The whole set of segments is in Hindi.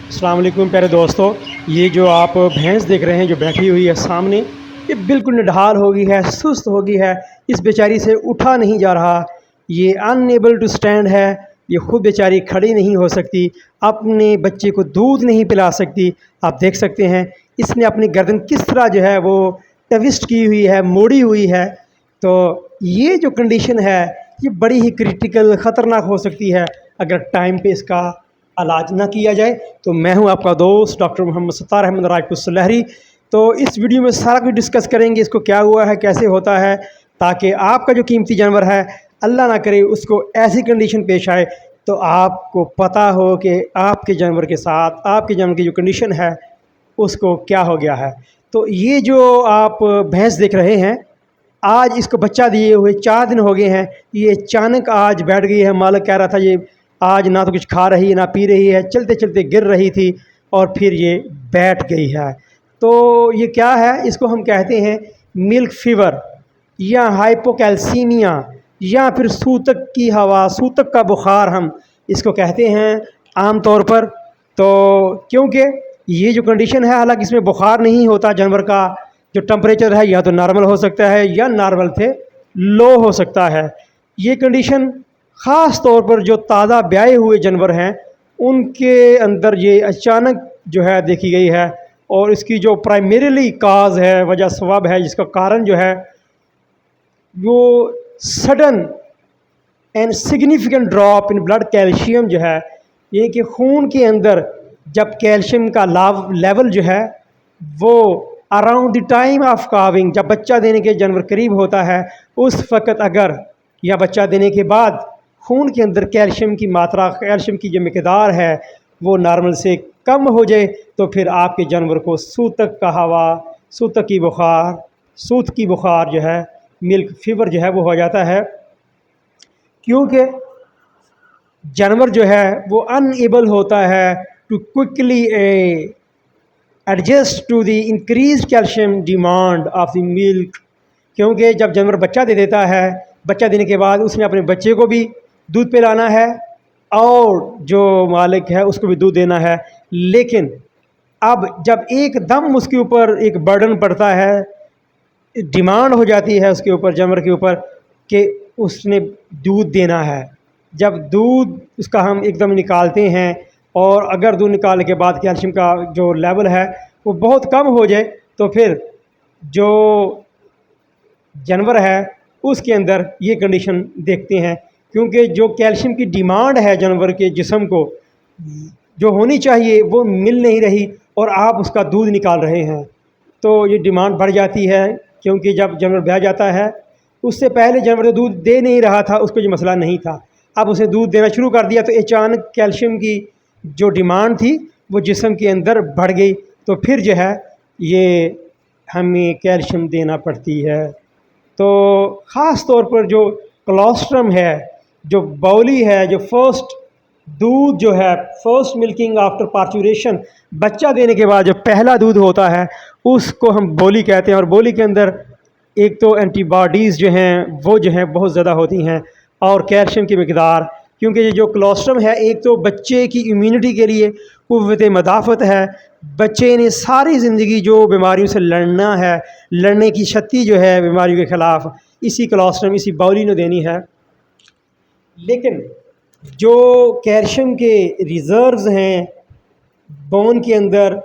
अस्सलाम वालेकुम प्यारे दोस्तों। ये जो आप भैंस देख रहे हैं जो बैठी हुई है सामने, ये बिल्कुल निढाल हो गई है, सुस्त हो गई है। इस बेचारी से उठा नहीं जा रहा, ये अनएबल टू स्टैंड है। ये खुद बेचारी खड़ी नहीं हो सकती, अपने बच्चे को दूध नहीं पिला सकती। आप देख सकते हैं इसने अपनी गर्दन किस तरह जो है वो ट्विस्ट की हुई है, मोड़ी हुई है। तो ये जो कंडीशन है ये बड़ी ही क्रिटिकल ख़तरनाक हो सकती है अगर टाइम पे इसका इलाज ना किया जाए। तो मैं हूं आपका दोस्त डॉक्टर मोहम्मद सत्तार अहमद राजपूत सुलहरी। तो इस वीडियो में सारा कुछ डिस्कस करेंगे, इसको क्या हुआ है, कैसे होता है, ताकि आपका जो कीमती जानवर है अल्लाह ना करे उसको ऐसी कंडीशन पेश आए तो आपको पता हो कि आपके जानवर के साथ आपके जानवर की जो कंडीशन है उसको क्या हो गया है। तो ये जो आप भैंस देख रहे हैं, आज इसको बच्चा दिए हुए 4 दिन हो गए हैं। ये अचानक आज बैठ गई है। मालिक कह रहा था ये आज ना तो कुछ खा रही है ना पी रही है, चलते चलते गिर रही थी और फिर ये बैठ गई है। तो ये क्या है, इसको हम कहते हैं मिल्क फीवर या हाइपोकैल्सीमिया या फिर सूतक की हवा, सूतक का बुखार हम इसको कहते हैं आम तौर पर। तो क्योंकि ये जो कंडीशन है, हालांकि इसमें बुखार नहीं होता, जानवर का जो टेम्परेचर है या तो नॉर्मल हो सकता है या नॉर्मल से लो हो सकता है। ये कंडीशन ख़ास तौर पर जो ताज़ा ब्याए हुए जानवर हैं उनके अंदर ये अचानक जो है देखी गई है। और इसकी जो प्राइमरीली काज है, वजह सबब है, जिसका कारण जो है वो sudden and significant drop in blood calcium जो है, ये कि खून के अंदर जब कैल्शियम का लेवल जो है वो around the time of calving, जब बच्चा देने के जानवर करीब होता है उस वक़्त अगर या बच्चा देने के बाद खून के अंदर कैल्शियम की मात्रा, कैल्शियम की जो मिकदार है वो नॉर्मल से कम हो जाए तो फिर आपके जानवर को सूतक का हवा, सूतक की बुखार, सूत की बुखार जो है, मिल्क फीवर जो है वो हो जाता है। क्योंकि जानवर जो है वो अनएबल होता है to quickly adjust to the increase calcium demand of the milk. क्योंकि जब जानवर बच्चा दे देता है, बच्चा देने के बाद उसने अपने बच्चे को भी दूध पिलाना है और जो मालिक है उसको भी दूध देना है। लेकिन अब जब एकदम उसके ऊपर एक बर्डन पड़ता है, डिमांड हो जाती है उसके ऊपर, जानवर के ऊपर, कि उसने दूध देना है। जब दूध उसका हम एकदम निकालते हैं और अगर दूध निकालने के बाद कैल्शियम का जो लेवल है वो बहुत कम हो जाए तो फिर जो जानवर है उसके अंदर ये कंडीशन देखते हैं। क्योंकि जो कैल्शियम की डिमांड है जानवर के जिस्म को जो होनी चाहिए वो मिल नहीं रही और आप उसका दूध निकाल रहे हैं तो ये डिमांड बढ़ जाती है। क्योंकि जब जानवर ब्याह जाता है, उससे पहले जानवर दूध दे नहीं रहा था, उसको ये मसला नहीं था। अब उसे दूध देना शुरू कर दिया तो अचानक कैल्शियम की जो डिमांड थी वो जिस्म के अंदर बढ़ गई, तो फिर जो है ये हमें कैल्शियम देना पड़ती है। तो ख़ास तौर पर जो कोलोस्ट्रम है, जो बाउली है, जो फर्स्ट दूध जो है, फर्स्ट मिल्किंग आफ्टर पार्चुरेशन, बच्चा देने के बाद जो पहला दूध होता है उसको हम बोली कहते हैं। और बोली के अंदर एक तो एंटीबॉडीज़ जो हैं वो जो हैं बहुत ज़्यादा होती हैं और कैल्शियम की मिकदार, क्योंकि ये जो कोलोस्ट्रम है एक तो बच्चे की इम्यूनिटी के लिए क़ुव्वत मदाफ़त है। बच्चे ने सारी ज़िंदगी जो बीमारियों से लड़ना है, लड़ने की शक्ति जो है बीमारियों के ख़िलाफ़, इसी कोलोस्ट्रम, इसी बाउली ने देनी है। लेकिन जो कैल्शियम के रिज़र्व्स हैं बोन के अंदर,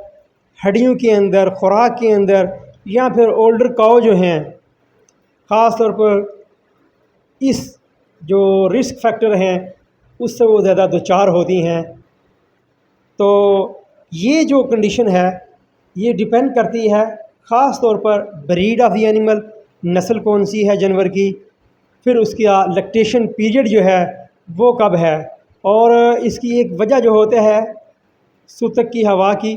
हड्डियों के अंदर, खुराक के अंदर, या फिर ओल्डर काउ जो हैं ख़ास तौर पर इस जो रिस्क फैक्टर हैं उससे वो ज़्यादा दोचार होती हैं। तो ये जो कंडीशन है ये डिपेंड करती है ख़ास तौर पर ब्रीड ऑफ द एनिमल, नस्ल कौन सी है जानवर की, फिर उसका लैक्टेशन पीरियड जो है वो कब है, और इसकी एक वजह जो होता है सूतक की हवा की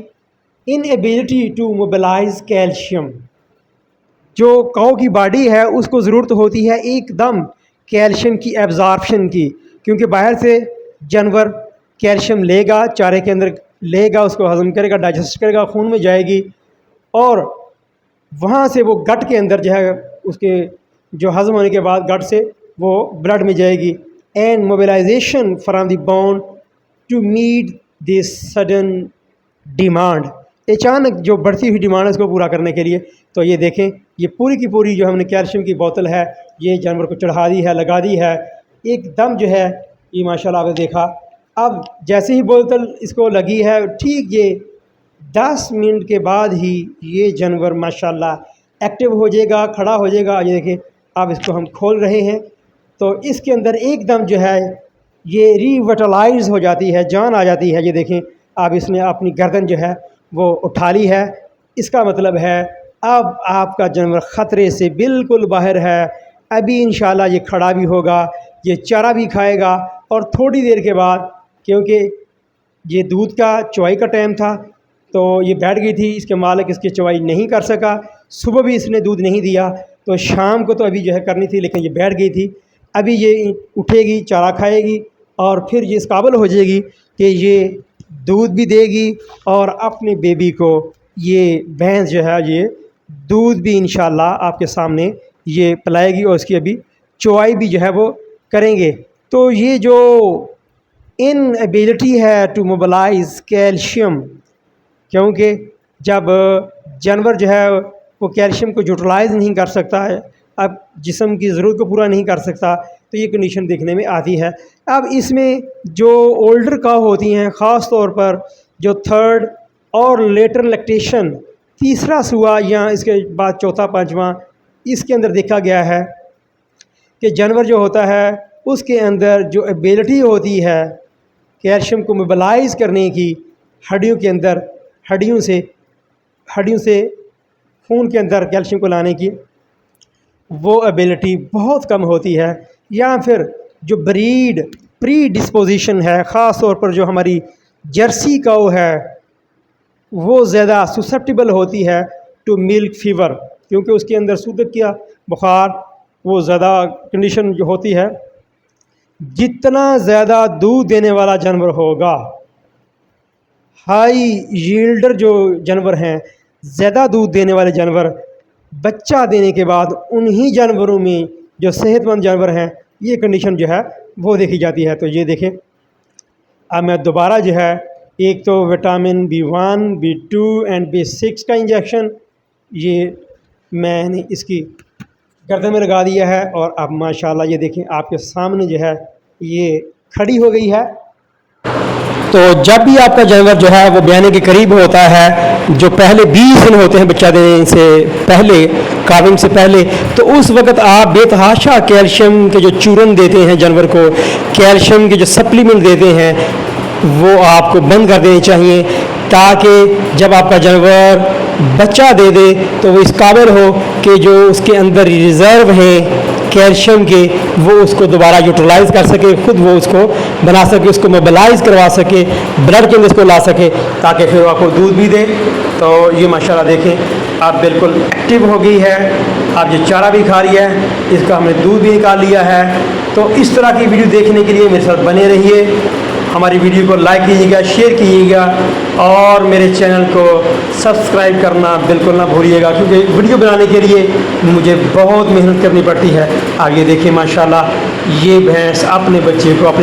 इनएबिलिटी टू मोबिलाइज कैल्शियम। जो काऊ की बॉडी है उसको ज़रूरत होती है एकदम कैल्शियम की एब्ज़ॉर्प्शन की, क्योंकि बाहर से जानवर कैल्शियम लेगा, चारे के अंदर लेगा, उसको हज़म करेगा, डाइजेस्ट करेगा, खून में जाएगी और वहाँ से वो गट के अंदर जो है उसके जो हज़म होने के बाद गट से वो ब्लड में जाएगी। And mobilisation from the bone to meet this sudden demand, अचानक जो बढ़ती हुई डिमांड है उसको पूरा करने के लिए। तो ये देखें, ये पूरी की पूरी जो हमने कैल्शियम की बोतल है ये जानवर को चढ़ा दी है, लगा दी है एकदम जो है। ये माशाल्लाह आपने देखा, अब जैसे ही बोतल इसको लगी है ठीक ये 10 मिनट के बाद ही ये जानवर माशाल्लाह एक्टिव हो जाएगा, खड़ा हो जाएगा। ये देखें, अब इसको हम खोल रहे हैं तो इसके अंदर एकदम जो है ये रिविटलाइज हो जाती है, जान आ जाती है। ये देखें, अब इसने अपनी गर्दन जो है वो उठा ली है। इसका मतलब है अब आपका जानवर ख़तरे से बिल्कुल बाहर है। अभी इंशाल्लाह ये खड़ा भी होगा, ये चारा भी खाएगा और थोड़ी देर के बाद, क्योंकि ये दूध का चवाई का टाइम था तो ये बैठ गई थी, इसके मालिक इसकी चवाई नहीं कर सका। सुबह भी इसने दूध नहीं दिया तो शाम को तो अभी जो है करनी थी, लेकिन ये बैठ गई थी। अभी ये उठेगी, चारा खाएगी और फिर ये इस काबिल हो जाएगी कि ये दूध भी देगी और अपने बेबी को ये भैंस जो है ये दूध भी इंशाल्लाह आपके सामने ये पिलाएगी और इसकी अभी चवाई भी जो है वो करेंगे। तो ये जो इनएबिलिटी है टू मोबिलाइज़ कैल्शियम, क्योंकि जब जानवर जो है वो कैल्शियम को यूटिलाइज़ नहीं कर सकता है, अब जिस्म की ज़रूरत को पूरा नहीं कर सकता, तो ये कंडीशन देखने में आती है। अब इसमें जो ओल्डर काऊ होती हैं, ख़ास तौर पर जो थर्ड और लेटर लैक्टेशन, तीसरा सुआ या इसके बाद चौथा पांचवा, इसके अंदर देखा गया है कि जानवर जो होता है उसके अंदर जो एबिलिटी होती है कैल्शियम को मोबिलाइज़ करने की, हड्डियों के अंदर हड्डियों से खून के अंदर कैल्शियम को लाने की, वो एबिलिटी बहुत कम होती है। या फिर जो ब्रीड प्री डिस्पोजिशन है, ख़ास तौर पर जो हमारी जर्सी काऊ है वो ज़्यादा ससेप्टिबल होती है टू मिल्क फीवर, क्योंकि उसके अंदर सूजन का बुखार वो ज़्यादा कंडीशन जो होती है। जितना ज़्यादा दूध देने वाला जानवर होगा, हाई यील्डर जो जानवर हैं, ज़्यादा दूध देने वाले जानवर, बच्चा देने के बाद उन्हीं जानवरों में जो सेहतमंद जानवर हैं ये कंडीशन जो है वो देखी जाती है। तो ये देखें, अब मैं दोबारा जो है एक तो vitamin B1, B2 and B6 का इंजेक्शन ये मैंने इसकी गर्दन में लगा दिया है और अब माशाल्लाह ये देखें आपके सामने जो है ये खड़ी हो गई है। तो जब भी आपका जानवर जो है वो ब्याने के करीब होता है, जो पहले 20 दिन होते हैं बच्चा देने से पहले, काविंग से पहले, तो उस वक्त आप बेतहाशा कैल्शियम के जो चूरन देते हैं जानवर को, कैल्शियम के जो सप्लीमेंट देते हैं वो आपको बंद कर देने चाहिए, ताकि जब आपका जानवर बच्चा दे दे तो वो इस काबिल हो कि जो उसके अंदर रिज़र्व हैं कैल्शियम के वो उसको दोबारा यूटिलाइज़ कर सके, ख़ुद वो उसको बना सके, उसको मोबिलाइज़ करवा सके, ब्लड के अंदर इसको ला सके, ताकि फिर वो आपको दूध भी दे। तो ये माशाल्लाह देखें आप बिल्कुल एक्टिव हो गई है, आप ये चारा भी खा रही है, इसका हमने दूध भी निकाल लिया है। तो इस तरह की वीडियो देखने के लिए मेरे साथ बने रहिए, हमारी वीडियो को लाइक कीजिएगा, शेयर कीजिएगा और मेरे चैनल को सब्सक्राइब करना बिल्कुल ना भूलिएगा, क्योंकि वीडियो बनाने के लिए मुझे बहुत मेहनत करनी पड़ती है। आगे देखिए माशाल्लाह ये भैंस अपने बच्चे को अपने